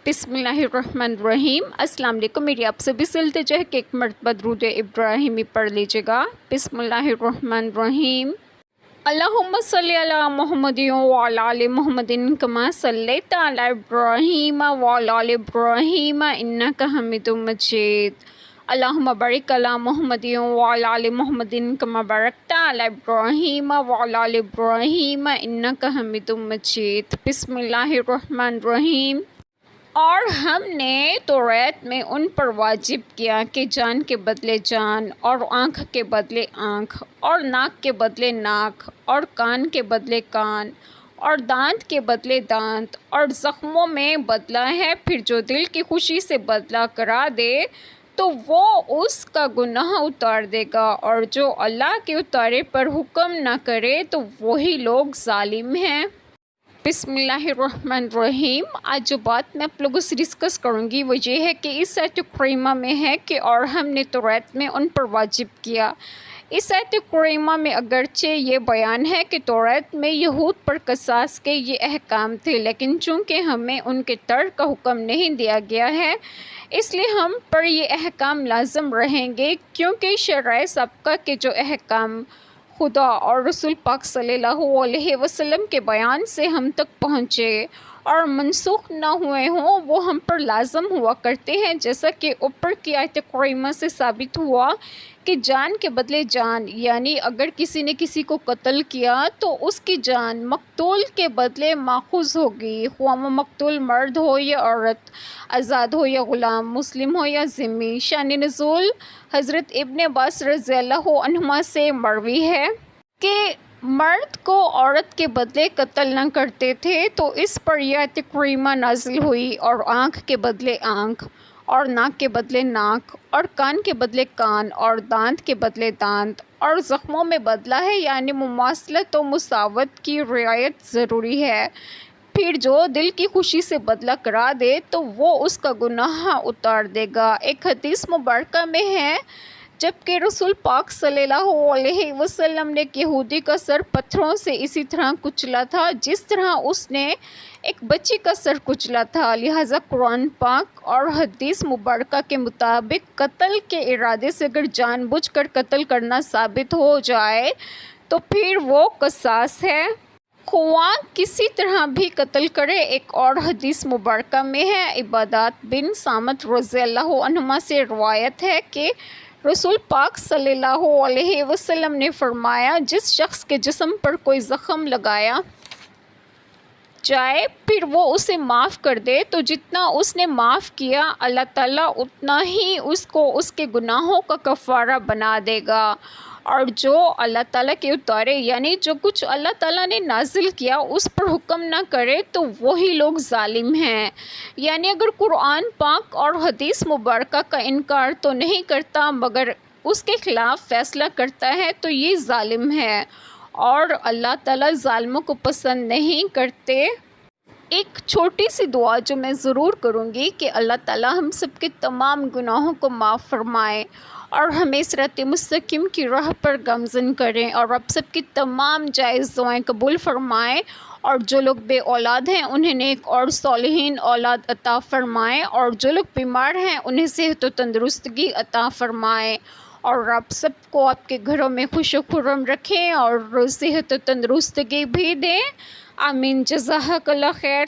بسم اللہ الرحمن الرحیم۔ السلام علیکم، میری آپ سے بھی التجا ہے کہ ایک مرتبہ درود ابراہیمی پڑھ لیجیے گا۔ بسم اللہ الرحمن الرحیم۔ اللہم صلی علی محمد وعلی آل محمد کما صلیت علی ابراہیم وعلی آل ابراہیم انک حمید مجید۔ اللہم بارک علی محمد وعلی آل محمد کما بارکت علی ابراہیم وعلی آل ابراہیم انک حمید مجید۔ بسم اللہ الرحمن الرحیم۔ اور ہم نے توریت میں ان پر واجب کیا کہ جان کے بدلے جان، اور آنکھ کے بدلے آنکھ، اور ناک کے بدلے ناک، اور کان کے بدلے کان، اور دانت کے بدلے دانت، اور زخموں میں بدلہ ہے۔ پھر جو دل کی خوشی سے بدلہ کرا دے تو وہ اس کا گناہ اتار دے گا، اور جو اللہ کے اتارے پر حکم نہ کرے تو وہی لوگ ظالم ہیں۔ بسم اللہ الرحمن الرحیم۔ آج جو بات میں آپ لوگوں سے ڈسکس کروں گی وہ یہ ہے کہ اس آیت کریمہ میں ہے کہ اور ہم نے توریت میں ان پر واجب کیا۔ اس آیت کریمہ میں اگرچہ یہ بیان ہے کہ توریت میں یہود پر قصاص کے یہ احکام تھے، لیکن چونکہ ہمیں ان کے ترک کا حکم نہیں دیا گیا ہے اس لیے ہم پر یہ احکام لازم رہیں گے، کیونکہ شرع سابقہ کے جو احکام خدا اور رسول پاک صلی اللہ علیہ وسلم کے بیان سے ہم تک پہنچے اور منسوخ نہ ہوئے ہوں وہ ہم پر لازم ہوا کرتے ہیں، جیسا کہ اوپر کی آیت کریمہ سے ثابت ہوا کہ جان کے بدلے جان، یعنی اگر کسی نے کسی کو قتل کیا تو اس کی جان مقتول کے بدلے ماخوذ ہوگی، خواہ وہ مقتول مرد ہو یا عورت، آزاد ہو یا غلام، مسلم ہو یا ذمہ۔ شان نزول حضرت ابن عباس رضی اللہ عنہما سے مروی ہے کہ مرد کو عورت کے بدلے قتل نہ کرتے تھے، تو اس پر یہ آیت کریمہ نازل ہوئی، اور آنکھ کے بدلے آنکھ، اور ناک کے بدلے ناک، اور کان کے بدلے کان، اور دانت کے بدلے دانت، اور زخموں میں بدلہ ہے، یعنی مماثلت و مساوات کی رعایت ضروری ہے۔ پھر جو دل کی خوشی سے بدلہ کرا دے تو وہ اس کا گناہ اتار دے گا۔ ایک حدیث مبارکہ میں ہے جبکہ رسول پاک صلی اللہ علیہ وسلم نے ایک یہودی کا سر پتھروں سے اسی طرح کچلا تھا جس طرح اس نے ایک بچی کا سر کچلا تھا، لہٰذا قرآن پاک اور حدیث مبارکہ کے مطابق قتل کے ارادے سے اگر جان بوجھ کر قتل کرنا ثابت ہو جائے تو پھر وہ قصاص ہے، خواہ کسی طرح بھی قتل کرے۔ ایک اور حدیث مبارکہ میں ہے، عبادات بن صامت رضی اللہ عنہما سے روایت ہے کہ رسول پاک صلی اللہ علیہ وسلم نے فرمایا، جس شخص کے جسم پر کوئی زخم لگایا جائے پھر وہ اسے معاف کر دے تو جتنا اس نے معاف کیا اللہ تعالیٰ اتنا ہی اس کو اس کے گناہوں کا کفارہ بنا دے گا، اور جو اللہ تعالیٰ کے اتارے یعنی جو کچھ اللہ تعالیٰ نے نازل کیا اس پر حکم نہ کرے تو وہی لوگ ظالم ہیں۔ یعنی اگر قرآن پاک اور حدیث مبارکہ کا انکار تو نہیں کرتا مگر اس کے خلاف فیصلہ کرتا ہے تو یہ ظالم ہے، اور اللہ تعالیٰ ظالموں کو پسند نہیں کرتے۔ ایک چھوٹی سی دعا جو میں ضرور کروں گی کہ اللہ تعالیٰ ہم سب کے تمام گناہوں کو معاف فرمائے اور ہمیں صراط مستقیم کی راہ پر گامزن کریں، اور آپ سب کی تمام جائز دعائیں قبول فرمائیں، اور جو لوگ بے اولاد ہیں انہیں نیک اور صالحین اولاد عطا فرمائیں، اور جو لوگ بیمار ہیں انہیں صحت و تندرستگی عطا فرمائیں، اور آپ سب کو آپ کے گھروں میں خوش و خرم رکھیں اور صحت و تندرستگی بھی دیں۔ آمین۔ جزاک اللہ خیر۔